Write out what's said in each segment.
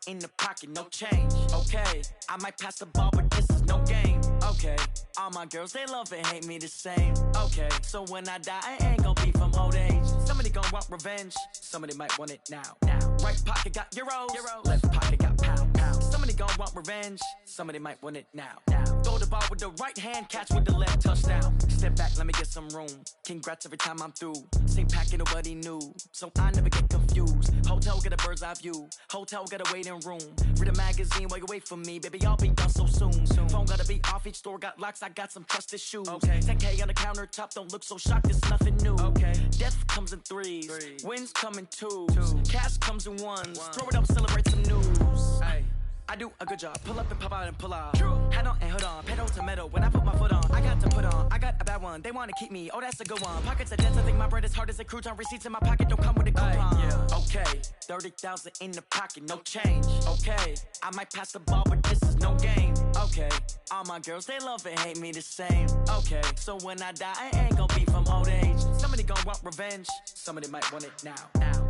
In the pocket, no change. Okay, I might pass the ball, but this is no game. Okay, all my girls, they love and hate me the same. Okay, so when I die, I ain't gonna be from old age. Somebody gonna want revenge, somebody might want it now. Right pocket got euros, left pocket got pound. Somebody gonna want revenge, somebody might want it now. Throw the ball with the right hand, catch with the left, touchdown. Step back, let me get some room. Congrats every time I'm through. Same packet, nobody new, so I never get confused. Hotel get a bird's eye view. Hotel get a waiting room. Read a magazine while you wait for me, baby. I'll be done so soon. Phone gotta be off. Each store got locks. I got some trusted shoes. Okay. 10K on the countertop. Don't look so shocked. It's nothing new. Okay. Death comes in threes. Wins come in twos. Cash comes in ones. Throw it up, celebrate some news. Hey. I do a good job. Pull up and pop out and pull out. Hat on and hood on. Pedal to metal. When I put my foot on, I got to put on. I got a bad one. They want to keep me. Oh, that's a good one. Pockets are dense. I think my bread is hard as a crouton. Receipts in my pocket don't come with a coupon. Yeah. Okay. 30,000 in the pocket. No change. Okay. I might pass the ball, but this is no game. Okay. All my girls, they love and hate me the same. Okay. So when I die, I ain't gonna be from old age. Somebody gonna want revenge. Somebody might want it now.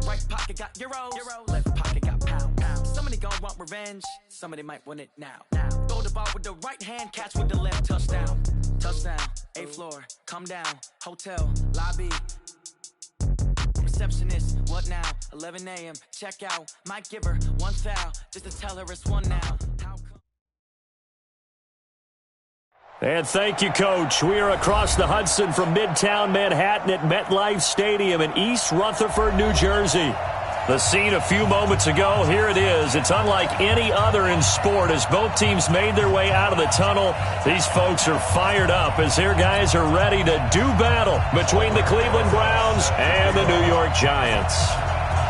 Right pocket got euros. Left pocket got pound. Somebody gonna want revenge. Somebody might want it now. Throw the ball with the right hand, catch with the left, touchdown. Touchdown, 8th floor, come down, hotel, lobby. Receptionist, what now? 11 a.m., check out. Might give her one foul, just to tell her it's one now. And thank you, Coach. We are across the Hudson from Midtown Manhattan at MetLife Stadium in East Rutherford, New Jersey. The scene a few moments ago, here it is. It's unlike any other in sport as both teams made their way out of the tunnel. These folks are fired up as their guys are ready to do battle between the Cleveland Browns and the New York Giants.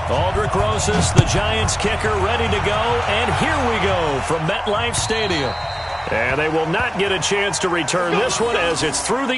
Aldrich Rosas, the Giants kicker, ready to go. And here we go from MetLife Stadium. And they will not get a chance to return this one as it's through the...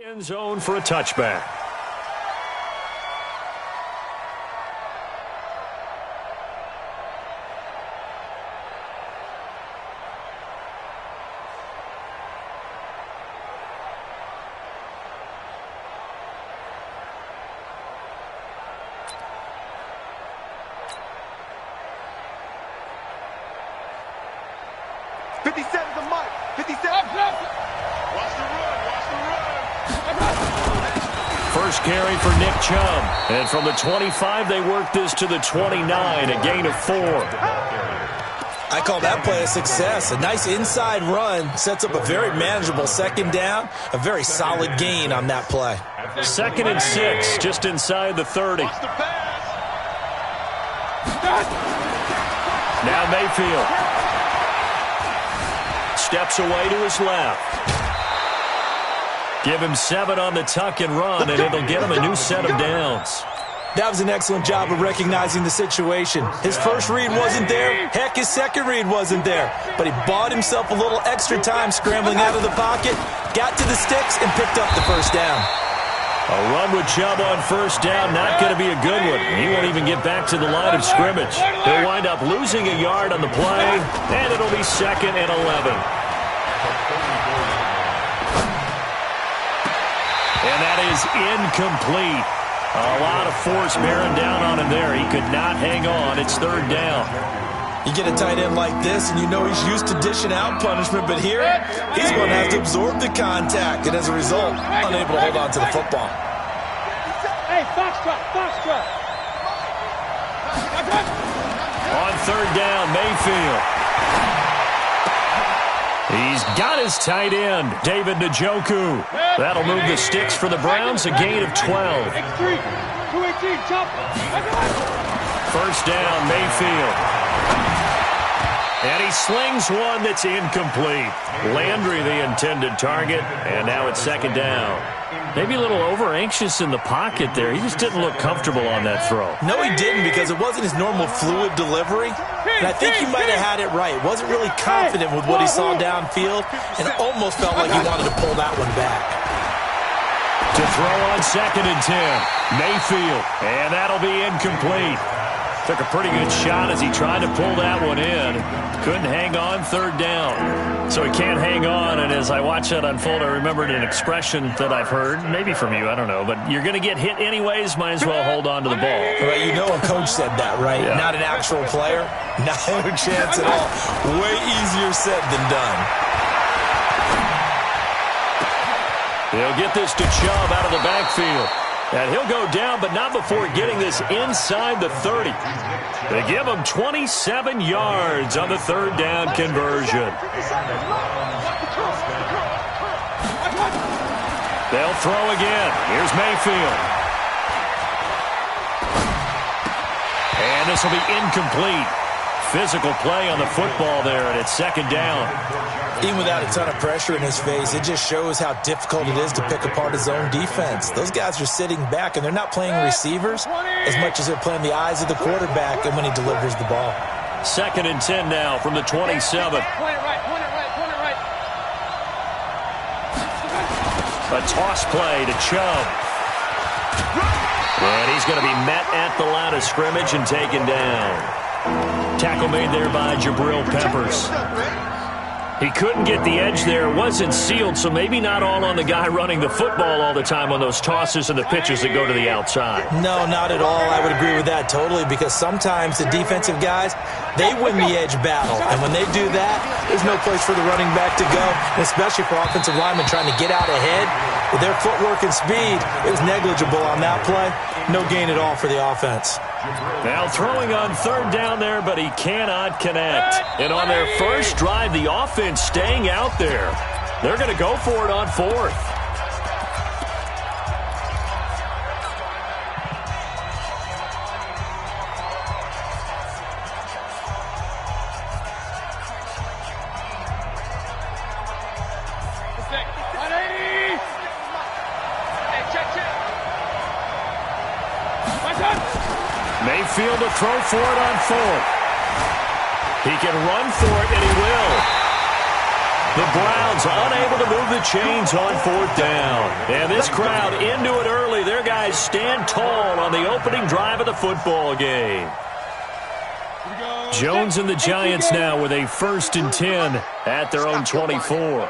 End zone for a touchback. First carry for Nick Chubb. And from the 25, they work this to the 29, a gain of 4. I call that play a success. A nice inside run sets up a very manageable second down. A very solid gain on that play. 2nd and 6, just inside the 30. Now Mayfield. Steps away to his left. Give him 7 on the tuck and run, and it'll get him a new set of downs. That was an excellent job of recognizing the situation. His first read wasn't there. Heck, his second read wasn't there. But he bought himself a little extra time scrambling out of the pocket, got to the sticks, and picked up the first down. A run with Chubb on first down, not going to be a good one. He won't even get back to the line of scrimmage. He'll wind up losing a yard on the play, and it'll be 2nd and 11. And that is incomplete. A lot of force bearing down on him there. He could not hang on. It's 3rd down. You get a tight end like this, and you know he's used to dishing out punishment, but here, he's going to have to absorb the contact, and as a result, unable to hold on to the football. Hey, foxtrot. On third down, Mayfield. He's got his tight end, David Njoku. That'll move the sticks for the Browns, a gain of 12. X3, 218, chop. First down, Mayfield. And he slings one that's incomplete. Landry, the intended target, and now it's second down. Maybe a little over-anxious in the pocket there. He just didn't look comfortable on that throw. No, he didn't, because it wasn't his normal fluid delivery. And I think he might have had it right. Wasn't really confident with what he saw downfield, and almost felt like he wanted to pull that one back. To throw on second and 10, Mayfield, and that'll be incomplete. Took a pretty good shot as he tried to pull that one in. Couldn't hang on third down. So he can't hang on, and as I watch that unfold, I remembered an expression that I've heard, maybe from you, I don't know, but you're going to get hit anyways, might as well hold on to the ball. Right, you know a coach said that, right? Yeah. Not an actual player. No chance at all. Way easier said than done. He'll get this to Chubb out of the backfield. And he'll go down, but not before getting this inside the 30. They give him 27 yards on the third down conversion. They'll throw again. Here's Mayfield. And this will be incomplete. Physical play on the football there, and it's second down. Even without a ton of pressure in his face, it just shows how difficult it is to pick apart his own defense. Those guys are sitting back, and they're not playing receivers as much as they're playing the eyes of the quarterback and when he delivers the ball. Second and 10 now from the 27. Point it right. A toss play to Chubb. And he's going to be met at the line of scrimmage and taken down. Tackle made there by Jabril Peppers. He couldn't get the edge there. It wasn't sealed, so maybe not all on the guy running the football all the time on those tosses and the pitches that go to the outside. No, not at all. I would agree with that totally, because sometimes the defensive guys, they win the edge battle. And when they do that, there's no place for the running back to go, and especially for offensive linemen trying to get out ahead. With their footwork and speed, it was negligible on that play. No gain at all for the offense. Now throwing on third down there, but he cannot connect. And on their first drive, the offense staying out there. They're going to go for it on fourth. Mayfield to throw for it on fourth. He can run for it, and he will. The Browns unable to move the chains on fourth down. And this crowd into it early. Their guys stand tall on the opening drive of the football game. Jones and the Giants now with a 1st and 10 at their own 24.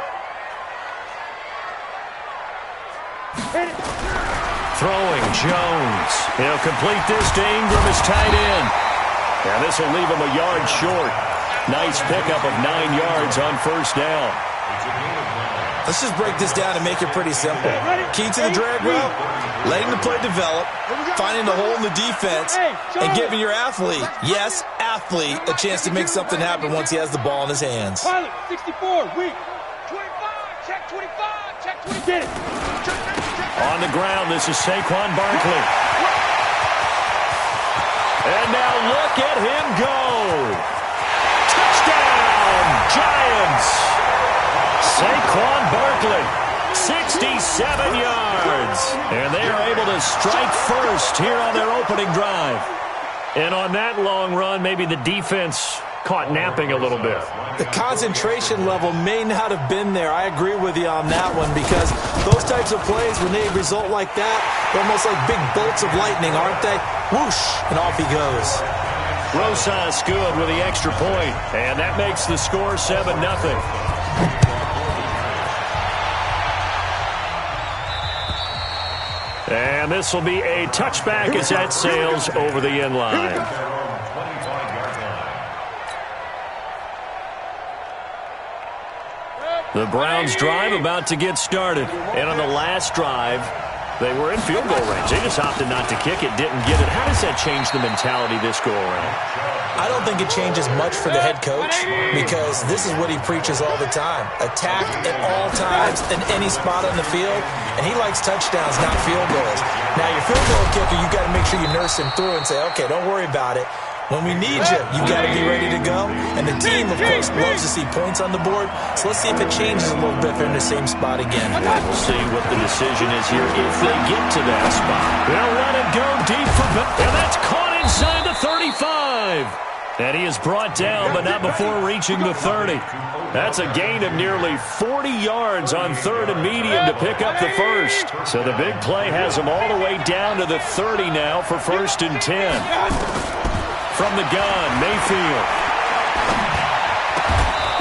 Throwing Jones. He'll complete this to Ingram as tight end. And this will leave him a yard short. Nice pickup of 9 yards on first down. Let's just break this down and make it pretty simple. Key to the drag route, letting the play develop, finding the hole in the defense, and giving your athlete, yes, athlete, a chance to make something happen once he has the ball in his hands. Pilot, 64, weak. 25, check 25, check 20. Get it. On the ground, this is Saquon Barkley. And now look at him go. Touchdown, Giants. Saquon Barkley, 67 yards. And they are able to strike first here on their opening drive. And on that long run, maybe the defense caught napping a little bit. The concentration level may not have been there. I agree with you on that one, because those types of plays, when they result like that, they're almost like big bolts of lightning, aren't they? Whoosh, and off he goes. Rosas good with the extra point, and that makes the score 7-0. And this will be a touchback as that sails over the end line. The Browns drive about to get started. And on the last drive, they were in field goal range. They just opted not to kick it, didn't get it. How does that change the mentality this go around? I don't think it changes much for the head coach because this is what he preaches all the time. Attack at all times in any spot on the field, and he likes touchdowns, not field goals. Now, your field goal kicker, you got to make sure you nurse him through and say, okay, don't worry about it. When we need you got to be ready to go. And the team, of course, loves to see points on the board. So let's see if it changes a little bit if they're in the same spot again. We'll see what the decision is here if they get to that spot. They'll let it go deep for and that's caught inside the 35. And he is brought down, but not before reaching the 30. That's a gain of nearly 40 yards on 3rd and medium to pick up the first. So the big play has him all the way down to the 30 now for 1st and 10. From the gun, Mayfield.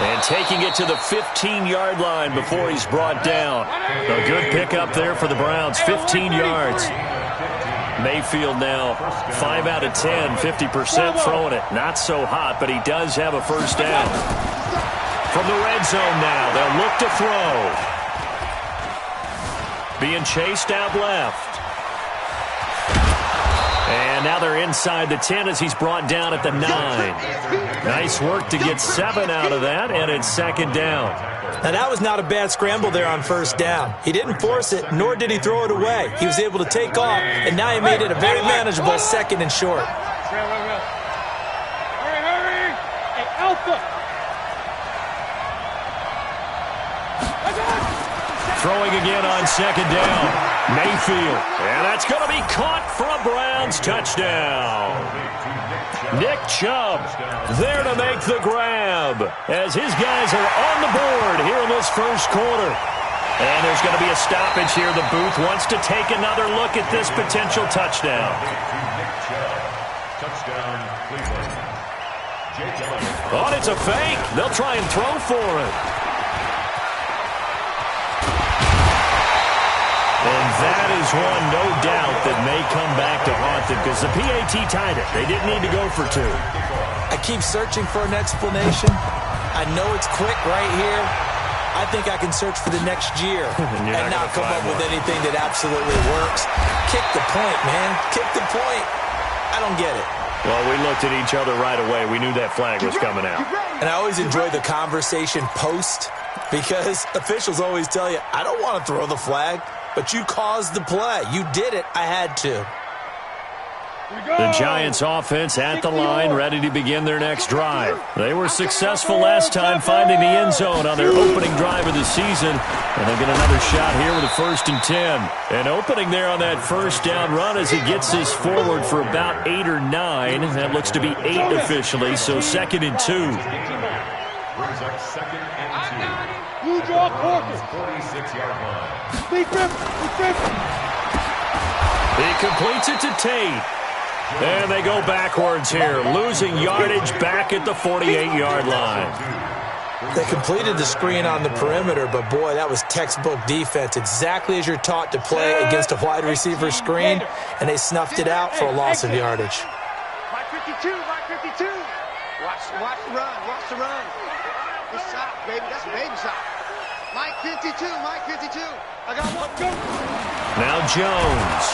And taking it to the 15-yard line before he's brought down. A good pickup there for the Browns, 15 yards. Mayfield now 5 out of 10, 50% throwing it. Not so hot, but he does have a first down. From the red zone now, they'll look to throw. Being chased out left. And now they're inside the 10 as he's brought down at the 9. Nice work to get 7 out of that, and it's 2nd down. Now, that was not a bad scramble there on 1st down. He didn't force it, nor did he throw it away. He was able to take off, and now he made it a very manageable 2nd and short. Hurry! Hey, Alpha! Throwing again on 2nd down. Mayfield. And that's going to be caught for a Browns touchdown. Nick Chubb there to make the grab as his guys are on the board here in this first quarter. And there's going to be a stoppage here. The booth wants to take another look at this potential touchdown. Oh, it's a fake. They'll try and throw for it. And that is one, no doubt, that may come back to haunt them because the PAT tied it. They didn't need to go for 2. I keep searching for an explanation. I know it's quick right here. I think I can search for the next year and not come up with anything that absolutely works. Kick the point, man. Kick the point. I don't get it. Well, we looked at each other right away. We knew that flag was coming out. And I always enjoy the conversation post because officials always tell you, I don't want to throw the flag. But you caused the play. You did it. I had to. The Giants offense at the line, ready to begin their next drive. They were successful last time finding the end zone on their opening drive of the season. And they'll get another shot here with a 1st and 10. And opening there on that first down run as he gets this forward for about 8 or 9. That looks to be 8 officially, so 2nd and 2. You draw quarter. 46-yard line. Big grip. He completes it to Tate. And they go backwards here, losing yardage back at the 48-yard line. They completed the screen on the perimeter, but, boy, that was textbook defense, exactly as you're taught to play against a wide receiver screen, and they snuffed it out for a loss of yardage. Mike 52. Watch the run. Good shot, baby. That's a baby shot. Mike 52. I got one. Go. Now Jones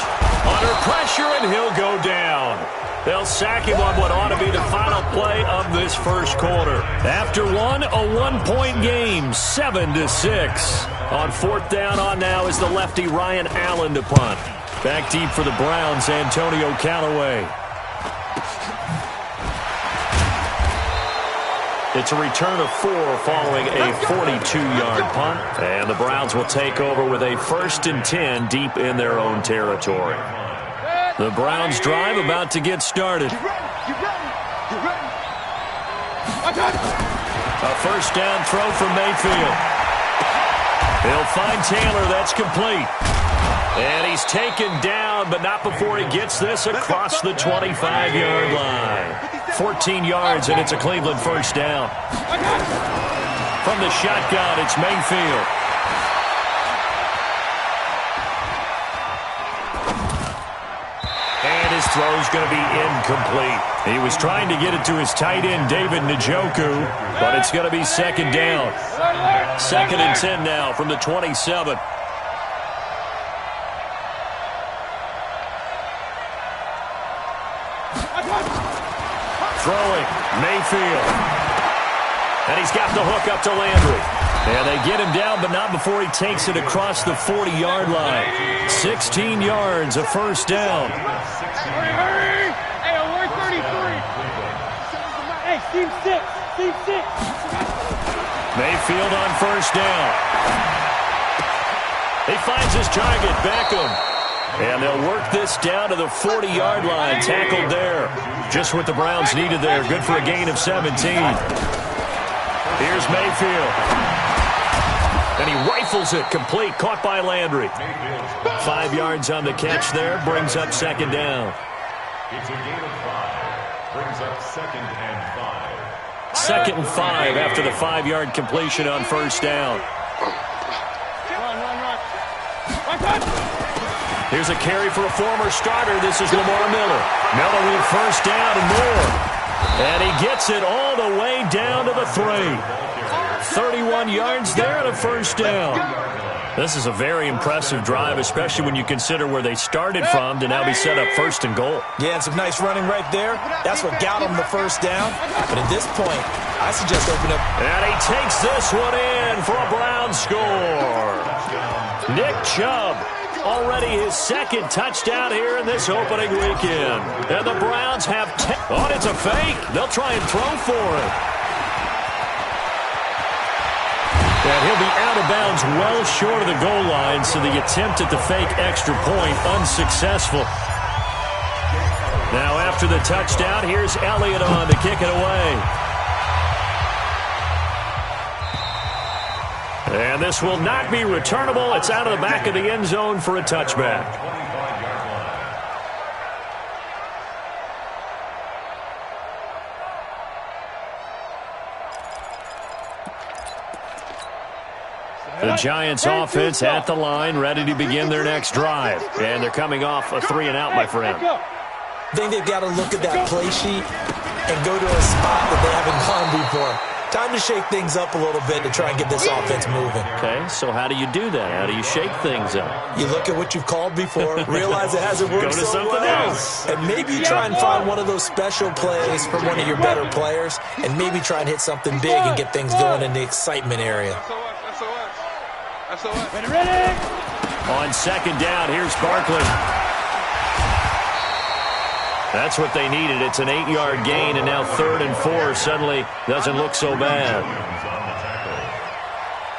under pressure, and he'll go down. They'll sack him on what ought to be the final play of this first quarter. After one, a 1-point game, 7-6. On 4th down on now is the lefty Ryan Allen to punt. Back deep for the Browns, Antonio Callaway. It's a return of 4 following a 42-yard punt. And the Browns will take over with a 1st and 10 deep in their own territory. The Browns drive about to get started. You ready. A first down throw from Mayfield. He'll find Taylor. That's complete. And he's taken down, but not before he gets this across the 25-yard line. 14 yards, and it's a Cleveland first down. From the shotgun, it's Mayfield. And his throw's going to be incomplete. He was trying to get it to his tight end, David Njoku, but it's going to be second down. 2nd and 10 now from the 27. Throwing, Mayfield. And he's got the hook up to Landry. And they get him down, but not before he takes it across the 40-yard line. 16 yards, a first down. Hurry! Hey, we're 33. Hey, team 6. Team 6. Mayfield on first down. He finds his target, Beckham. And they'll work this down to the 40-yard line. Tackled there. Just what the Browns needed there. Good for a gain of 17. Here's Mayfield. And he rifles it complete. Caught by Landry. 5 yards on the catch there. Brings up second down. It's a gain of 5. Brings up 2nd and 5. 2nd and 5 after the 5-yard completion on first down. Run. Here's a carry for a former starter. This is Lamar Miller. Miller with first down and more. And he gets it all the way down to the 3. 31 yards there and a first down. This is a very impressive drive, especially when you consider where they started from to now be set up 1st and goal. Yeah, and some nice running right there. That's what got him the first down. But at this point, I suggest open up. And he takes this one in for a Brown score. Nick Chubb. Already his 2nd touchdown here in this opening weekend. And the Browns have 10. Oh, it's a fake. They'll try and throw for it. And he'll be out of bounds well short of the goal line, so the attempt at the fake extra point unsuccessful. Now after the touchdown, here's Elliott on to kick it away. And this will not be returnable. It's out of the back of the end zone for a touchback. The Giants offense at the line, ready to begin their next drive. And they're coming off a 3-and-out, my friend. I think they've got to look at that play sheet and go to a spot that they haven't gone before. Time to shake things up a little bit to try and get this offense moving. Okay, so how do you do that? How do you shake things up? You look at what you've called before, realize it hasn't worked Go to so something well. else. And maybe you try and find one of those special plays from one of your better players, and maybe try and hit something big and get things going in the excitement area. Ready? On second down, here's Barkley. That's what they needed. It's an 8-yard gain, and now 3rd and 4 suddenly doesn't look so bad.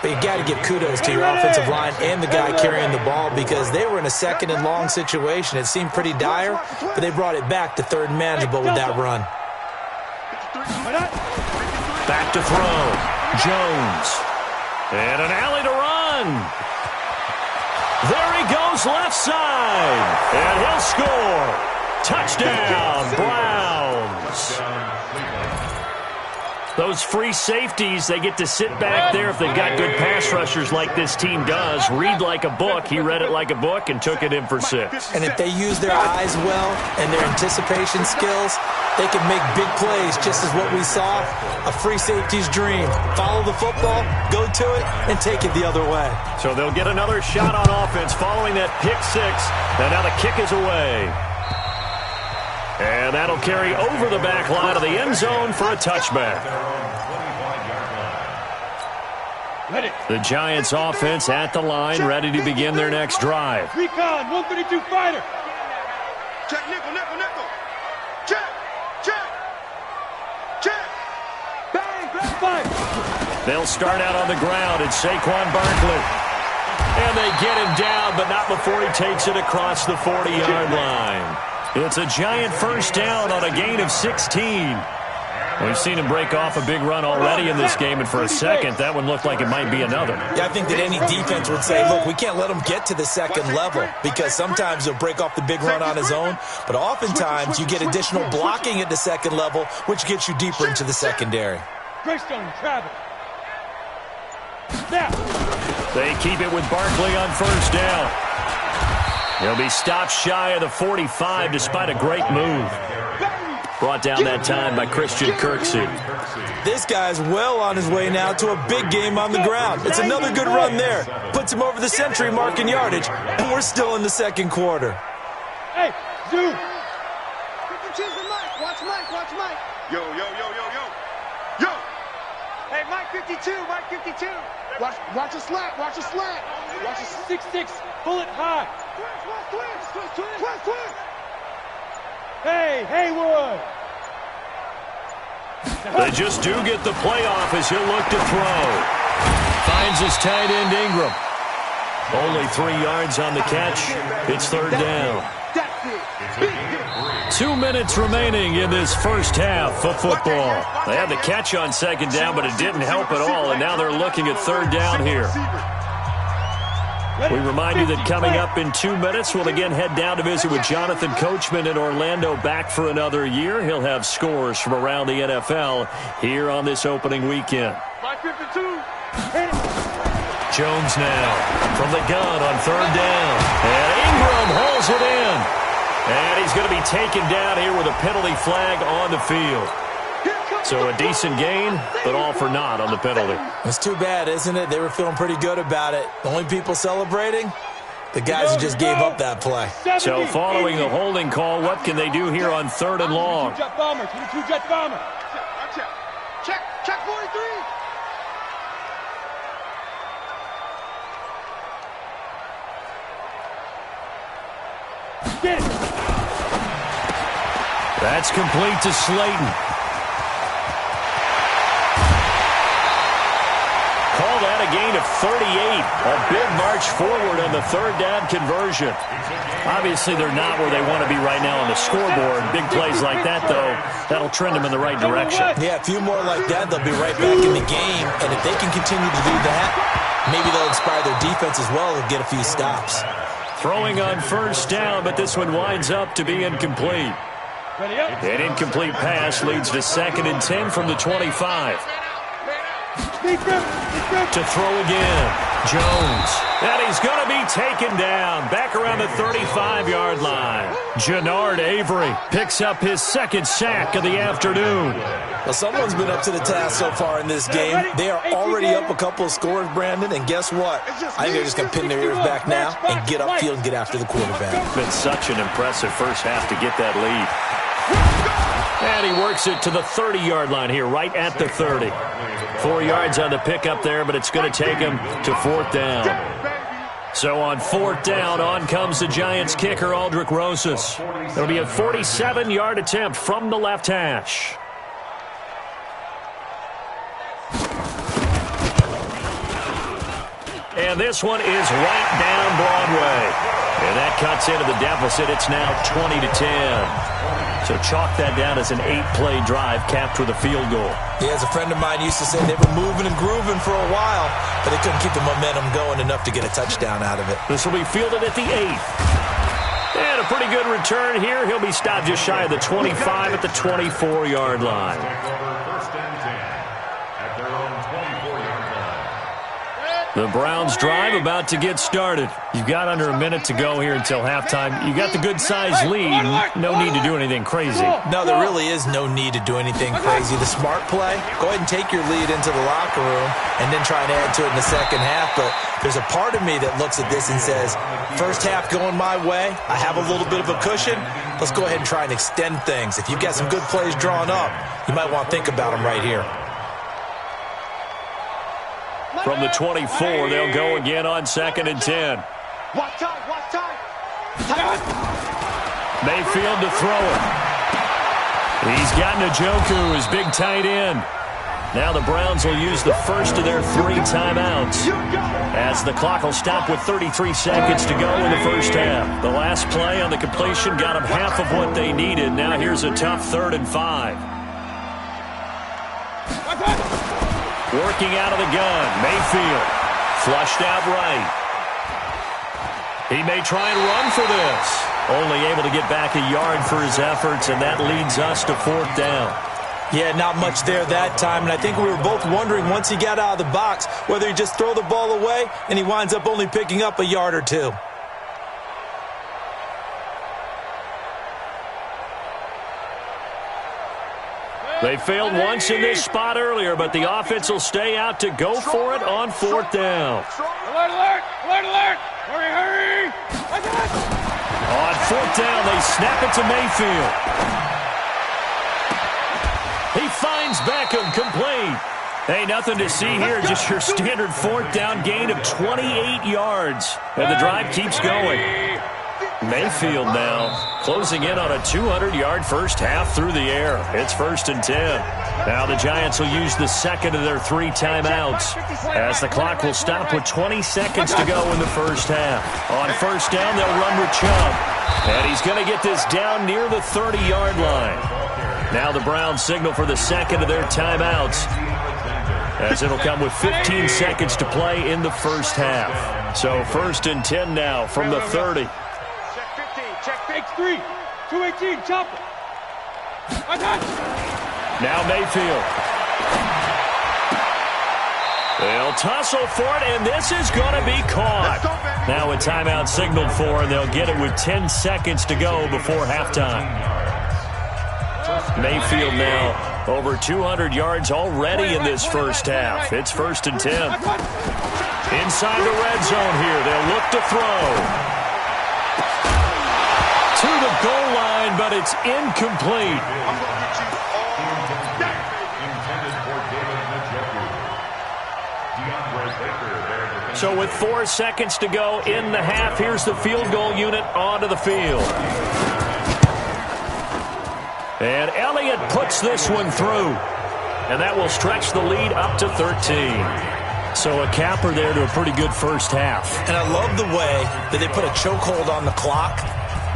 But you got to give kudos to your offensive line and the guy carrying the ball, because they were in a 2nd and long situation. It seemed pretty dire, but they brought it back to 3rd and manageable with that run. Back to throw. Jones. And an alley to run. There he goes left side. And he'll score. Touchdown, Browns. Those free safeties, they get to sit back there if they've got good pass rushers like this team does. Read like a book. He read it like a book and took it in for 6. And if they use their eyes well and their anticipation skills, they can make big plays, just as what we saw, a free safety's dream. Follow the football, go to it, and take it the other way. So they'll get another shot on offense following that pick 6. And now the kick is away. And that'll carry over the back line of the end zone for a touchback. The Giants offense at the line, ready to begin their next drive. Recon, 132 fighter. Check, nickel. Check. Bang, fire. They'll start out on the ground. It's Saquon Barkley. And they get him down, but not before he takes it across the 40-yard line. It's a Giant first down on a gain of 16. We've seen him break off a big run already in this game, and for a second, that one looked like it might be another. Yeah, I think that any defense would say, look, we can't let him get to the 2nd level, because sometimes he'll break off the big run on his own, but oftentimes you get additional blocking at the 2nd level, which gets you deeper into the secondary. Greystone, travel. Snap. They keep it with Barkley on first down. He'll be stopped shy of the 45 despite a great move. Brought down that time by Christian Kirksey. This guy's well on his way now to a big game on the ground. It's another good run there. Puts him over the century mark in yardage, and we're still in the second quarter. Hey, Zoo. Watch Mike, watch Mike. Yo. Hey, Mike 52, Mike 52. Watch a slant, watch a slant. Watch a 6'6", pull it high. twist. Hey, Haywood. They just do get the playoff as he'll look to throw. Finds his tight end Ingram. Only 3 yards on the catch. It's third down. 2 minutes remaining in this first half of football. They had the catch on second down, but it didn't help at all, and now they're looking at third down here. We remind you that coming up in 2 minutes, we'll again head down to visit with Jonathan Coachman in Orlando, back for another year. He'll have scores from around the NFL here on this opening weekend. Mike 52. Jones now from the gun on third down. And Ingram hauls it in. And he's going to be taken down here with a penalty flag on the field. So a decent gain, but all for naught on the penalty. It's too bad, isn't it? They were feeling pretty good about it. The only people celebrating, the guys who just gave up that play. So following the holding call, what can they do here on third and long? 22 jet bomber. Check 43. Get it. That's complete to Slayton. Call that a gain of 38. A big march forward on the third down conversion. Obviously, they're not where they want to be right now on the scoreboard. Big plays like that, though, that'll trend them in the right direction. Yeah, a few more like that, they'll be right back in the game. And if they can continue to do that, maybe they'll inspire their defense as well and get a few stops. Throwing on first down, but this one winds up to be incomplete. An incomplete pass leads to 2nd and 10 from the 25. To throw again. Jones. And he's going to be taken down. Back around the 35-yard line. Jannard Avery picks up his 2nd sack of the afternoon. Well, someone's been up to the task so far in this game. They are already up a couple of scores, Brandon, and guess what? I think they're just going to pin their ears back now and get upfield and get after the quarterback. It's been such an impressive first half to get that lead. And he works it to the 30-yard line here, right at the 30. 4 yards on the pickup there, but it's going to take him to 4th down. So on 4th down, on comes the Giants kicker, Aldrick Rosas. It'll be a 47-yard attempt from the left hash. And this one is right down Broadway. And that cuts into the deficit. It's now 20-10. So chalk that down as an 8-play drive capped with a field goal. Yeah, as a friend of mine used to say, they were moving and grooving for a while, but they couldn't keep the momentum going enough to get a touchdown out of it. This will be fielded at the 8th. And a pretty good return here. He'll be stopped just shy of the 25 at the 24-yard line. The Browns drive about to get started. You've got under a minute to go here until halftime. You got the good-sized lead. No need to do anything crazy. No, there really is no need to do anything crazy. The smart play, go ahead and take your lead into the locker room and then try and add to it in the second half. But there's a part of me that looks at this and says, first half going my way, I have a little bit of a cushion. Let's go ahead and try and extend things. If you've got some good plays drawn up, you might want to think about them right here. From the 24, they'll go again on 2nd and 10. Watch time. Mayfield to throw it. He's got Njoku, his big tight end. Now the Browns will use the first of their 3 timeouts, as the clock will stop with 33 seconds to go in the first half. The last play on the completion got them half of what they needed. Now here's a tough 3rd and 5. Working out of the gun, Mayfield, flushed out right. He may try and run for this. Only able to get back a yard for his efforts, and that leads us to 4th down. Yeah, not much there that time, and I think we were both wondering once he got out of the box whether he'd just throw the ball away and he winds up only picking up a yard or 2. They failed once in this spot earlier, but the offense will stay out to go for it on 4th down. Alert, alert, alert, alert. Hurry, hurry. On 4th down, they snap it to Mayfield. He finds Beckham, complete. Hey, nothing to see here, just your standard 4th down gain of 28 yards. And the drive keeps going. Mayfield now closing in on a 200-yard first half through the air. It's 1st and 10. Now the Giants will use the second of their 3 timeouts as the clock will stop with 20 seconds to go in the first half. On 1st down, they'll run with Chubb. And he's going to get this down near the 30-yard line. Now the Browns signal for the second of their timeouts, as it'll come with 15 seconds to play in the first half. So 1st and 10 now from the 30. Check 15, check X3, 218, chopper. Now Mayfield. They'll tussle for it, and this is going to be caught. Now a timeout signaled for, and they'll get it with 10 seconds to go before halftime. Mayfield now over 200 yards already in this first half. It's 1st and 10. Inside the red zone here, they'll look to throw. To the goal line, but it's incomplete. So with 4 seconds to go in the half, here's the field goal unit onto the field. And Elliott puts this one through. And that will stretch the lead up to 13. So a capper there to a pretty good first half. And I love the way that they put a chokehold on the clock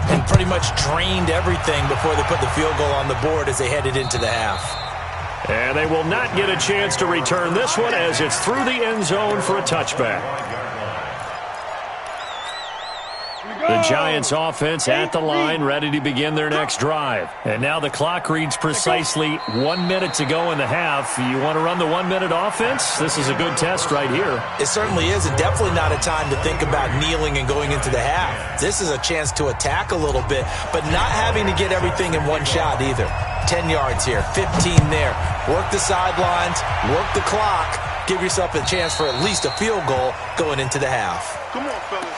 and pretty much drained everything before they put the field goal on the board as they headed into the half. And they will not get a chance to return this one as it's through the end zone for a touchback. The Giants offense at the line, ready to begin their next drive. And now the clock reads precisely 1 minute to go in the half. You want to run the 1 minute offense? This is a good test right here. It certainly is, and definitely not a time to think about kneeling and going into the half. This is a chance to attack a little bit, but not having to get everything in one shot either. 10 yards here, 15 there. Work the sidelines, work the clock. Give yourself a chance for at least a field goal going into the half. Come on, fellas.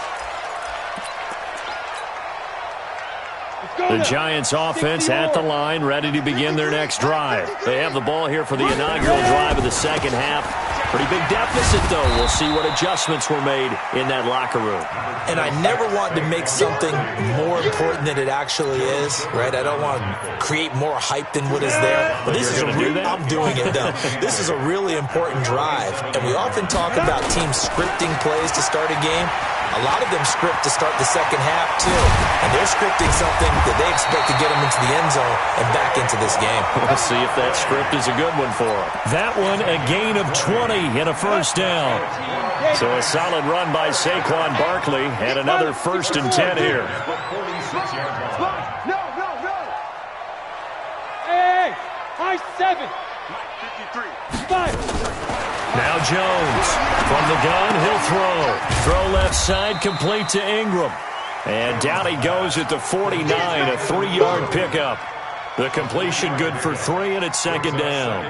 The Giants offense at the line, ready to begin their next drive. They have the ball here for the inaugural drive of the second half. Pretty big deficit, though. We'll see what adjustments were made in that locker room. And I never want to make something more important than it actually is, right? I don't want to create more hype than what is there. But this is I'm doing it, though. This is a really important drive. And we often talk about teams scripting plays to start a game. A lot of them script to start the second half, too. And they're scripting something that they expect to get them into the end zone and back into this game. We'll see if that script is a good one for them. That one, a gain of 20 and a first down. So a solid run by Saquon Barkley and another 1st and 10 here. No. Hey, high 7. 53. 5. Now Jones from the gun, he'll throw. Throw left side, complete to Ingram. And down he goes at the 49, a 3-yard pickup. The completion good for 3, and it's 2nd down.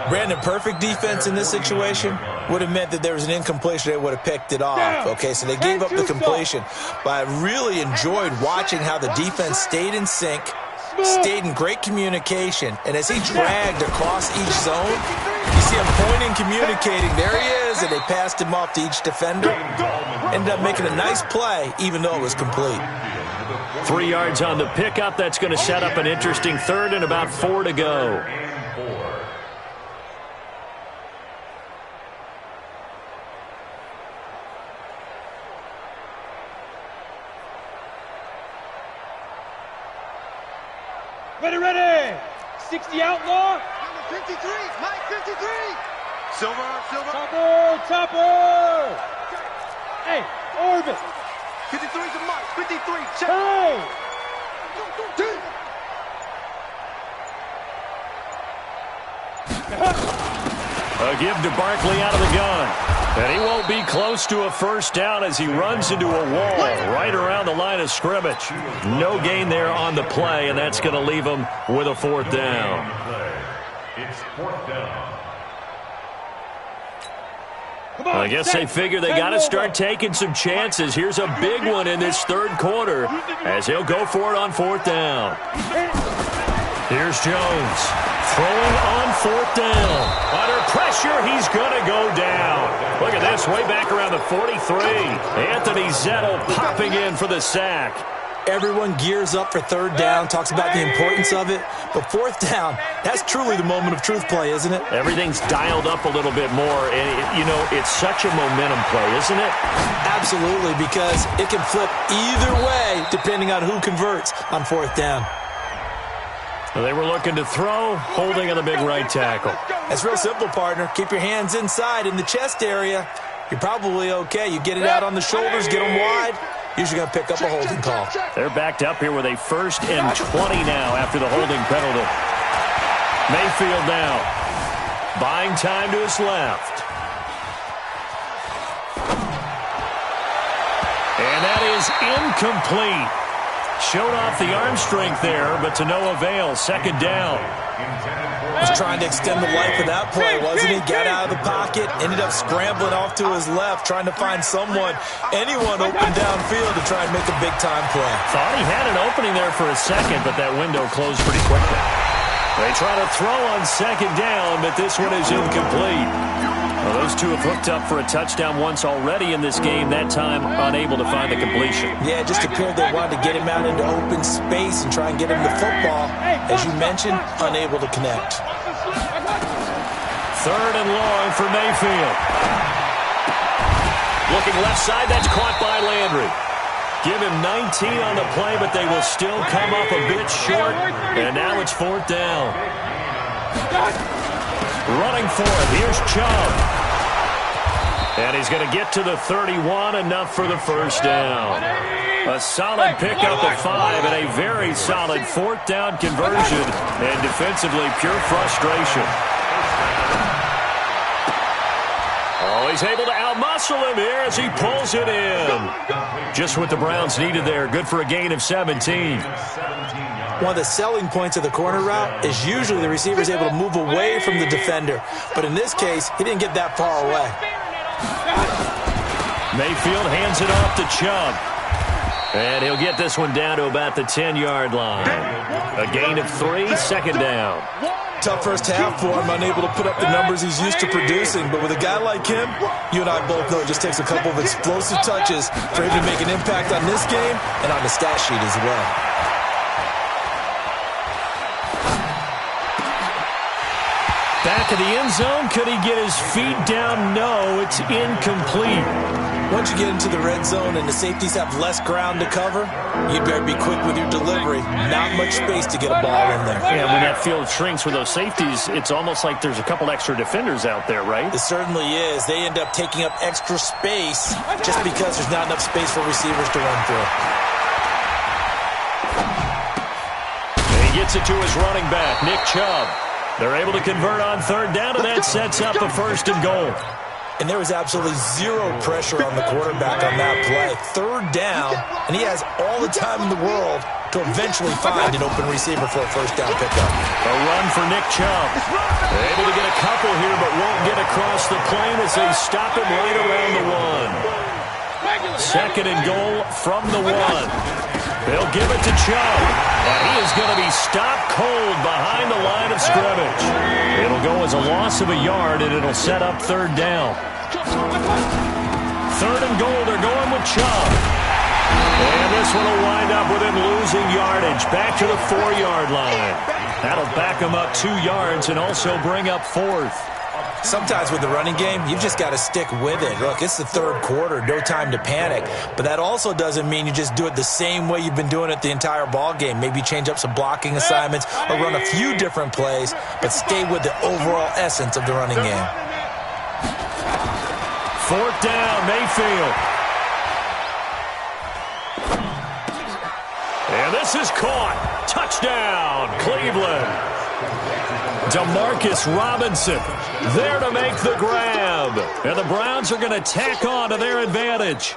Brandon, perfect defense in this situation would have meant that there was an incompletion. They would have picked it off. Okay, so they gave up the completion. But I really enjoyed watching how the defense stayed in sync, stayed in great communication, and as he dragged across each zone, you see him pointing, communicating. There he is, and they passed him off to each defender. Ended up making a nice play, even though it was complete. 3 yards on the pickup. That's going to set up an interesting 3rd and about 4 to go. Ready. 60 outlaw. Number 53. Mike 53. Silver. Chopper. Hey, orbit. 53 to Mike. 53. Check. Hey. A give to Barkley out of the gun. And he won't be close to a first down as he runs into a wall right around the line of scrimmage. No gain there on the play, and that's going to leave him with a 4th down. It's 4th down. Well, I guess they figure they got to start taking some chances. Here's a big one in this third quarter as he'll go for it on 4th down. Here's Jones throwing on 4th down. Under pressure, he's going to go down. Look at this, way back around the 43. Anthony Zettel popping in for the sack. Everyone gears up for 3rd down, talks about the importance of it. But 4th down, that's truly the moment of truth play, isn't it? Everything's dialed up a little bit more. And, you know, it's such a momentum play, isn't it? Absolutely, because it can flip either way depending on who converts on 4th down. Well, they were looking to throw, holding on the big right tackle. That's real simple, partner. Keep your hands inside in the chest area. You're probably okay. You get it out on the shoulders, get them wide. Usually going to pick up a holding call. They're backed up here with a 1st and 20 now after the holding penalty. Mayfield now. Buying time to his left. And that is incomplete. Showed off the arm strength there, but to no avail. 2nd down. Was trying to extend the life of that play, wasn't he? Got out of the pocket, ended up scrambling off to his left, trying to find anyone open downfield to try and make a big-time play. Thought he had an opening there for a second, but that window closed pretty quickly. They try to throw on 2nd down, but this one is incomplete. Well, those two have hooked up for a touchdown once already in this game, that time unable to find the completion. Yeah, it just appeared they wanted to get him out into open space and try and get him the football. As you mentioned, unable to connect. 3rd and long for Mayfield. Looking left side, that's caught by Landry. Give him 19 on the play, but they will still come up a bit short. And now it's 4th down. Running for it, here's Chubb. And he's going to get to the 31, enough for the 1st down. A solid pickup of 5 and a very solid 4th down conversion. And defensively, pure frustration. Oh, he's able to outmuscle him here as he pulls it in. Just what the Browns needed there. Good for a gain of 17. One of the selling points of the corner route is usually the receiver is able to move away from the defender. But in this case, he didn't get that far away. Mayfield hands it off to Chubb. And he'll get this one down to about the 10-yard line. A gain of 3, 2nd down. Tough first half for him, unable to put up the numbers he's used to producing. But with a guy like him, you and I both know it just takes a couple of explosive touches for him to make an impact on this game and on the stat sheet as well. Back of the end zone. Could he get his feet down? No, it's incomplete. Once you get into the red zone and the safeties have less ground to cover, you'd better be quick with your delivery. Not much space to get a ball in there. Yeah, when that field shrinks with those safeties, it's almost like there's a couple extra defenders out there, right? It certainly is. They end up taking up extra space just because there's not enough space for receivers to run through. And he gets it to his running back, Nick Chubb. They're able to convert on 3rd down, and that sets up a 1st and goal. And there was absolutely zero pressure on the quarterback on that play. 3rd down, and he has all the time in the world to eventually find an open receiver for a 1st down pickup. A run for Nick Chubb. They're able to get a couple here, but won't get across the plane as they stop him right around the 1. 2nd and goal from the 1. They'll give it to Chubb, and he is going to be stopped cold behind the line of scrimmage. It'll go as a loss of a yard, and it'll set up 3rd down. 3rd and goal, they're going with Chubb. And this one will wind up with him losing yardage back to the 4-yard line. That'll back him up 2 yards and also bring up 4th. Sometimes with the running game, you've just got to stick with it. Look, it's the 3rd quarter, no time to panic. But that also doesn't mean you just do it the same way you've been doing it the entire ball game. Maybe change up some blocking assignments or run a few different plays, but stay with the overall essence of the running game. 4th down, Mayfield. And this is caught. Touchdown, Cleveland. Demarcus Robinson there to make the grab. And the Browns are going to tack on to their advantage.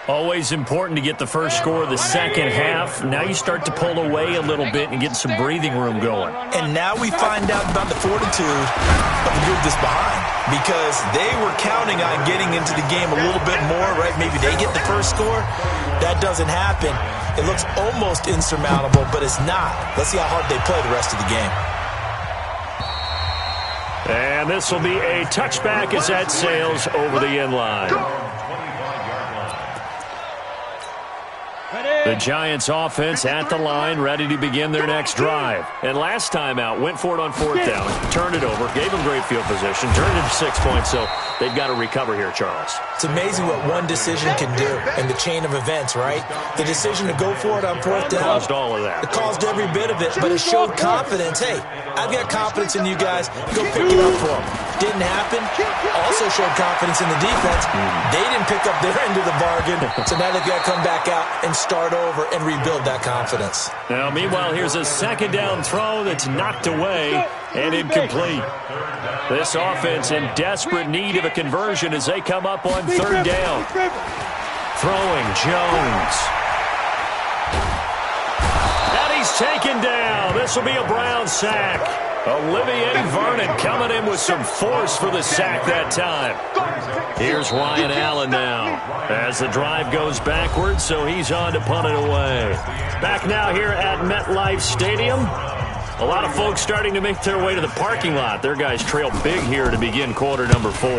Always important to get the first score of the second half. Now you start to pull away a little bit and get some breathing room going. And now we find out about the fortitude of the group that's behind, because they were counting on getting into the game a little bit more, right? Maybe they get the first score. That doesn't happen. It looks almost insurmountable, but it's not. Let's see how hard they play the rest of the game. And this will be a touchback as that sails over the end line. The Giants offense at the line, ready to begin their next drive. And last time out, went for it on fourth down, turned it over, gave them great field position, turned it to 6 points, so they've got to recover here, Charles. It's amazing what one decision can do in the chain of events, right? The decision to go for it on fourth down. Caused all of that. It caused every bit of it, but it showed confidence. Hey, I've got confidence in you guys. Go pick it up for them. Didn't happen. Also showed confidence in the defense. They didn't pick up their end of the bargain, so now they've got to come back out and start over and rebuild that confidence. Now, meanwhile, here's a second down throw that's knocked away and incomplete. This offense in desperate need of a conversion as they come up on third down. Throwing Jones. And he's taken down. This will be a Brown sack. Olivier Vernon coming in with some force for the sack that time. Here's Ryan Allen now as the drive goes backwards, so he's on to punt it away. Back now here at MetLife Stadium. A lot of folks starting to make their way to the parking lot. Their guys trail big here to begin quarter number 4.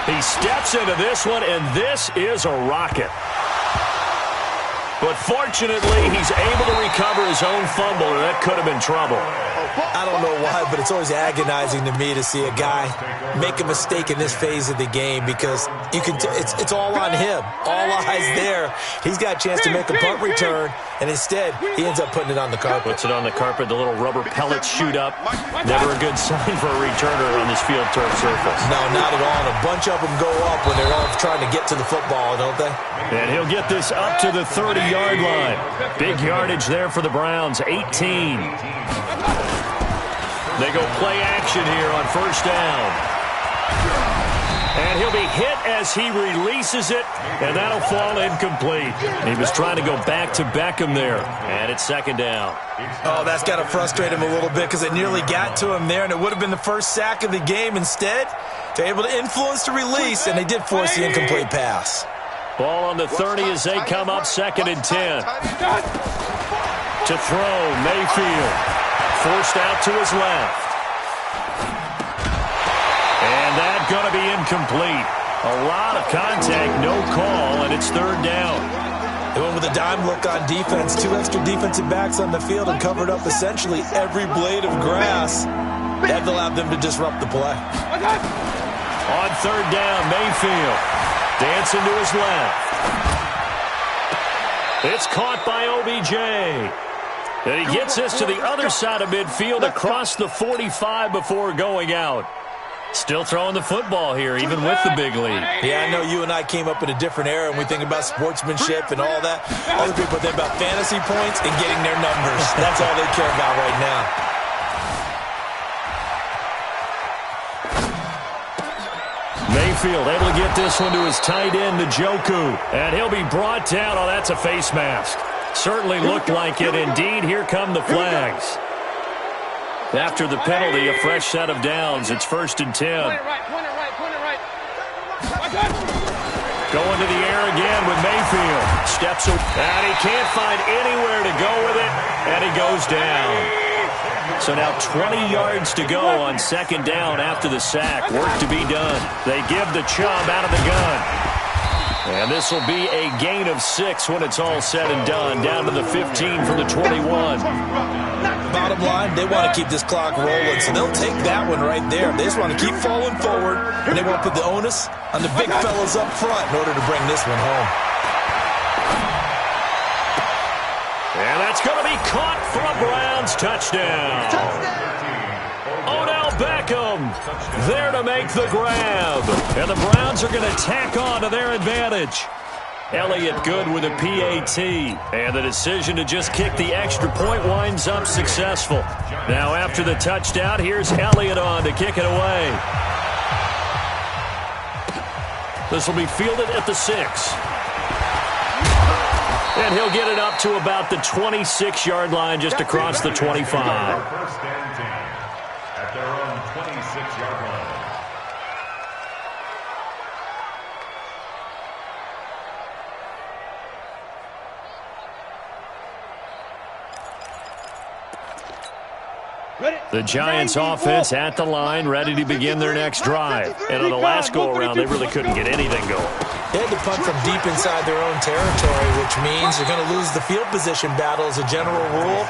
He steps into this one, and this is a rocket. But fortunately, he's able to recover his own fumble, or that could have been trouble. I don't know why, but it's always agonizing to me to see a guy make a mistake in this phase of the game, because you can it's all on him. All eyes there. He's got a chance to make a punt return, and instead, he ends up putting it on the carpet. Puts it on the carpet. The little rubber pellets shoot up. Never a good sign for a returner on this field turf surface. No, not at all. And a bunch of them go up when they're all trying to get to the football, don't they? And he'll get this up to the 30-yard line. Big yardage there for the Browns, 18. They go play action here on first down. And he'll be hit as he releases it, and that'll fall incomplete. He was trying to go back to Beckham there, and it's second down. Oh, that's got to frustrate him a little bit, because it nearly got to him there, and it would have been the first sack of the game. Instead, they're able to influence the release, and they did force the incomplete pass. Ball on the 30 as they come up, 2nd and 10. To throw, Mayfield. Forced out to his left. And that's going to be incomplete. A lot of contact, no call, and it's third down. They went with a dime look on defense. 2 extra defensive backs on the field and covered up essentially every blade of grass. That allowed them to disrupt the play. On third down, Mayfield. Dancing to his left. It's caught by OBJ. And he gets this to the other side of midfield across the 45 before going out. Still throwing the football here, even with the big lead. Yeah, I know you and I came up in a different era, and we think about sportsmanship and all that. Other people think about fantasy points and getting their numbers. That's all they care about right now. Mayfield able to get this one to his tight end, Njoku. And he'll be brought down. Oh, that's a face mask. Certainly looked like it. Indeed, here come the flags. After the penalty, a fresh set of downs. It's 1st and 10. Going to the air again with Mayfield. Steps up, and he can't find anywhere to go with it, and he goes down. So now 20 yards to go on 2nd down after the sack. Work to be done. They give the Chubb out of the gun. And this will be a gain of 6 when it's all said and done. Down to the 15 from the 21. Bottom line, they want to keep this clock rolling, so they'll take that one right there. They just want to keep falling forward, and they want to put the onus on the big fellas up front in order to bring this one home. And that's going to be caught for a Browns touchdown. Odell Beckham there to make the grab. And the Browns are going to tack on to their advantage. Elliott good with a PAT. And the decision to just kick the extra point winds up successful. Now after the touchdown, here's Elliott on to kick it away. This will be fielded at the 6. And he'll get it up to about the 26-yard line, just across the 25. First and 10 at their own 26-yard line. The Giants offense at the line, ready to begin their next drive. And on the last go-around, they really couldn't get anything going. They had to punt from deep inside their own territory, which means they're going to lose the field position battle as a general rule.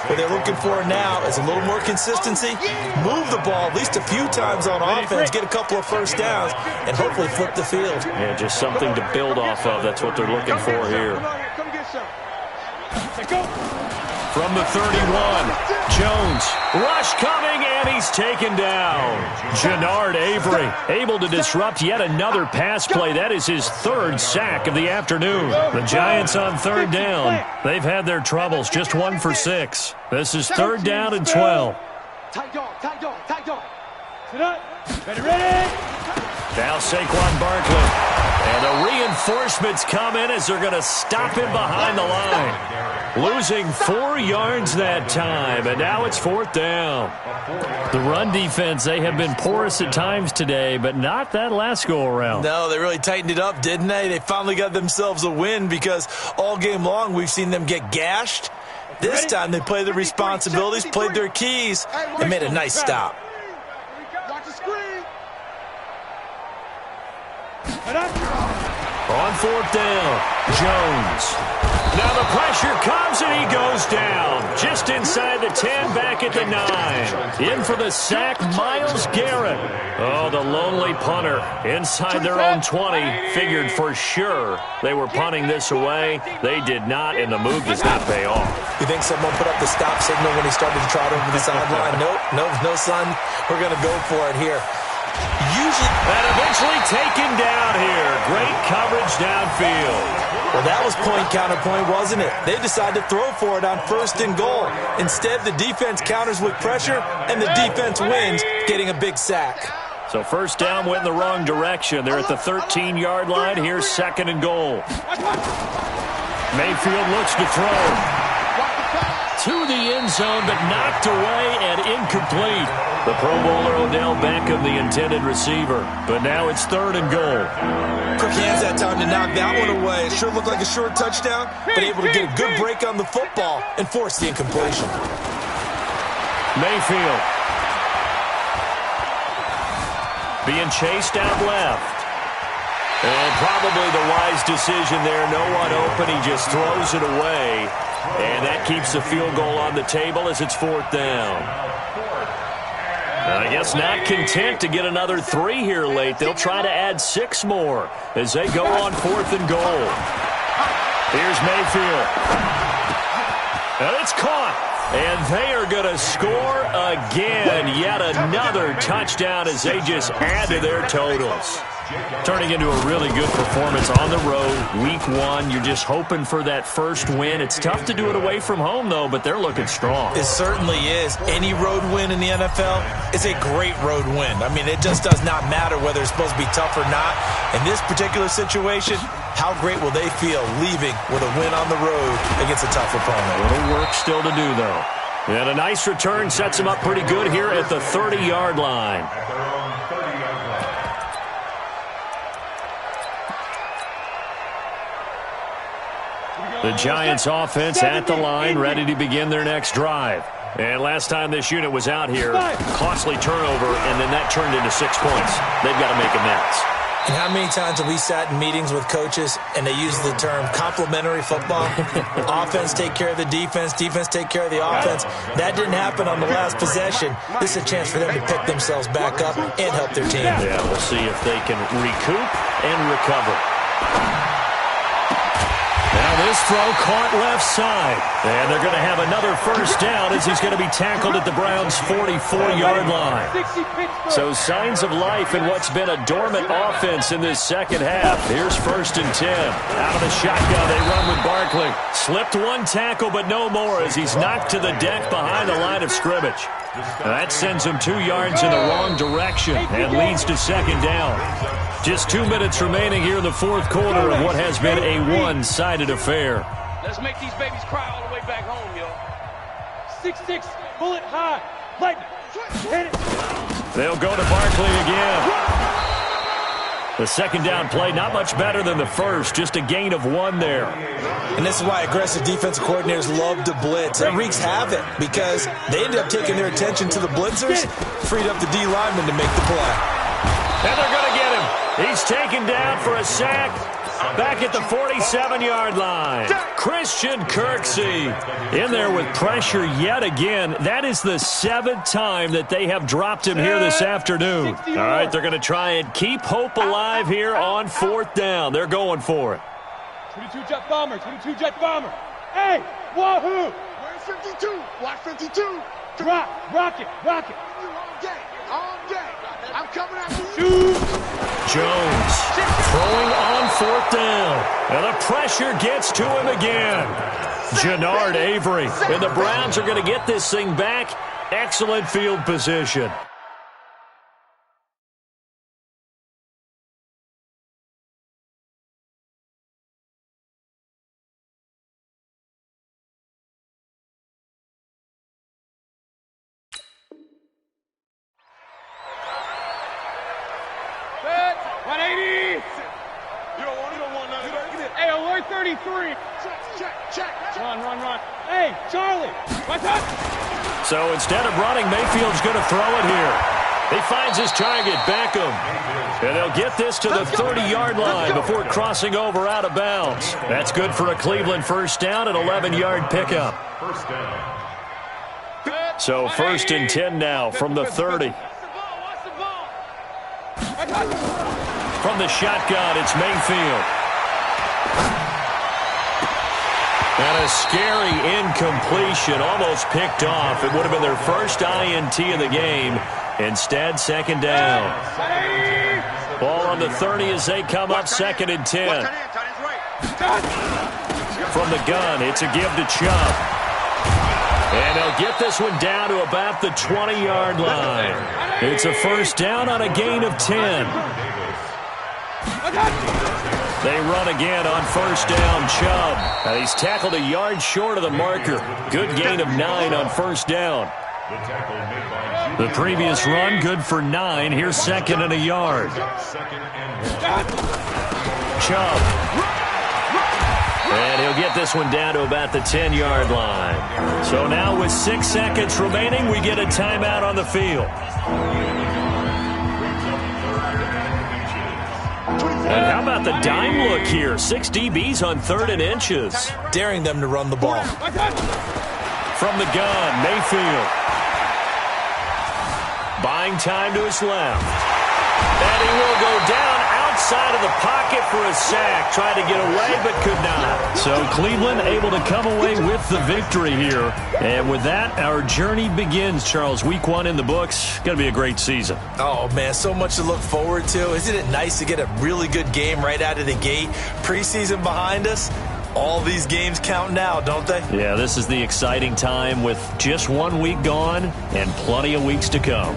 What they're looking for now is a little more consistency, move the ball at least a few times on offense, get a couple of first downs, and hopefully flip the field. Yeah, just something to build off of. That's what they're looking for here. From the 31, Jones, rush coming, and he's taken down. Jannard Avery able to disrupt yet another pass play. That is his third sack of the afternoon. The Giants on third down. They've had their troubles, just 1 for 6. This is third down and 12. Tight dog. Ready. Now Saquon Barkley. And the reinforcements come in as they're going to stop him behind the line. Losing 4 yards that time, and now it's fourth down. The run defense, they have been porous at times today, but not that last go-around. No, they really tightened it up, didn't they? They finally got themselves a win because all game long we've seen them get gashed. This time they played their responsibilities, played their keys, and made a nice stop. Watch the screen. On fourth down, Jones. Now the pressure comes and he goes down. Just inside the 10, back at the 9. In for the sack, Myles Garrett. Oh, the lonely punter inside their own 20. Figured for sure they were punting this away. They did not, and the move does not pay off. You think someone put up the stop signal when he started to trot over the sideline? Nope, no, son. We're going to go for it here. And eventually taken down here. Great coverage downfield. Well, that was point-counterpoint, wasn't it? They decided to throw for it on first and goal. Instead, the defense counters with pressure, and the defense wins, getting a big sack. So first down went in the wrong direction. They're at the 13-yard line. Here's second and goal. Mayfield looks to throw. To the end zone, but knocked away and incomplete. The Pro Bowler Odell Beckham, the intended receiver. But now it's third and goal. Quick hands that time to knock that one away. It sure looked like a short touchdown, but able to get a good break on the football and force the incompletion. Mayfield. Being chased out left. And probably the wise decision there. No one open. He just throws it away. And that keeps the field goal on the table as it's fourth down. I guess not content to get another 3 here late. They'll try to add 6 more as they go on fourth and goal. Here's Mayfield. And it's caught. And they are going to score again. Yet another touchdown as they just add to their totals. Turning into a really good performance on the road. Week 1, you're just hoping for that first win. It's tough to do it away from home, though, but they're looking strong. It certainly is. Any road win in the NFL is a great road win. I mean, it just does not matter whether it's supposed to be tough or not. In this particular situation, how great will they feel leaving with a win on the road against a tough opponent? A little work still to do, though. And a nice return sets them up pretty good here at the 30-yard line. The Giants offense at the line, ready to begin their next drive. And last time this unit was out here, costly turnover, and then that turned into 6 points. They've got to make amends. And how many times have we sat in meetings with coaches and they use the term complementary football? Offense take care of the defense, defense take care of the offense. That didn't happen on the last possession. This is a chance for them to pick themselves back up and help their team. Yeah, we'll see if they can recoup and recover. Now this throw caught left side. And they're going to have another first down as he's going to be tackled at the Browns' 44-yard line. So signs of life in what's been a dormant offense in this second half. Here's first and 10. Out of the shotgun, they run with Barkley. Slipped one tackle, but no more as he's knocked to the deck behind the line of scrimmage. That sends him 2 yards in the wrong direction and leads to second down. Just 2 minutes remaining here in the fourth quarter of what has been a one-sided affair. Let's make these babies cry all the way back home, yo. 6'6", bullet high. Lightning. Hit it. They'll go to Barkley again. The second down play, not much better than the first, just a gain of 1 there. And this is why aggressive defensive coordinators love to blitz. It wreaks havoc because they ended up taking their attention to the blitzers, freed up the D lineman to make the play. And they're going to get him. He's taken down for a sack back at the 47-yard line. Christian Kirksey in there with pressure yet again. That is the 7th time that they have dropped him here this afternoon. All right, they're going to try and keep hope alive here on 4th down. They're going for it. 22 jet bomber, 22 jet bomber. Hey, wahoo! Where's 52? Watch 52. Rocket. All day. I'm coming after you. Jones throwing on 4th down. And the pressure gets to him again. Jannard Avery. And the Browns are going to get this thing back. Excellent field position. Hey, alert 33. Check. Run. Hey, Charlie. What's up? So instead of running, Mayfield's going to throw it here. He finds his target, Beckham. And they'll get this to the 30-yard line before crossing over out of bounds. That's good for a Cleveland first down, an 11-yard pickup. First down. So 1st and 10 now from the 30. Watch the ball. From the shotgun, it's Mayfield. And a scary incompletion, almost picked off. It would have been their first INT of the game. Instead, 2nd down. Ball on the 30 as they come up 2nd and 10. From the gun, it's a give to Chubb. And they'll get this one down to about the 20-yard line. It's a first down on a gain of 10. They run again on 1st down, Chubb. And he's tackled a yard short of the marker. Good gain of 9 on 1st down. The previous run, good for 9. Here's 2nd and a yard. Chubb. And he'll get this one down to about the 10-yard line. So now with 6 seconds remaining, we get a timeout on the field. And how about the dime look here? 6 DBs on 3rd and inches. Daring them to run the ball. From the gun, Mayfield. Buying time to his left. And he will go down outside of the pocket for a sack. Tried to get away, but could not. So Cleveland able to come away with the victory here. And with that, our journey begins, Charles. Week 1 in the books. Going to be a great season. Oh, man, so much to look forward to. Isn't it nice to get a really good game right out of the gate? Preseason behind us. All these games count now, don't they? Yeah, this is the exciting time with just 1 week gone and plenty of weeks to come.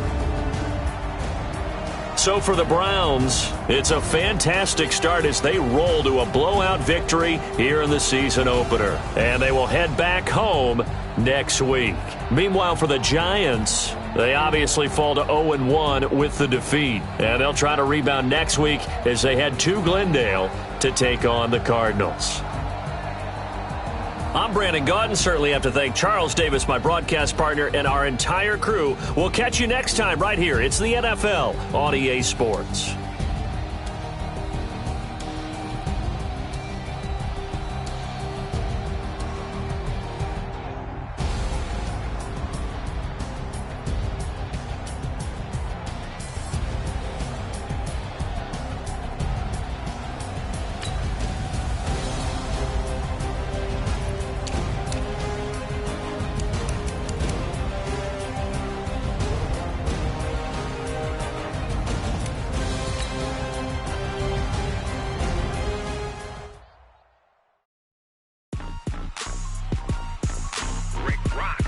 So for the Browns, it's a fantastic start as they roll to a blowout victory here in the season opener. And they will head back home next week. Meanwhile, for the Giants, they obviously fall to 0-1 with the defeat. And they'll try to rebound next week as they head to Glendale to take on the Cardinals. I'm Brandon Gaudin. Certainly have to thank Charles Davis, my broadcast partner, and our entire crew. We'll catch you next time right here. It's the NFL on EA Sports. Rick Rock.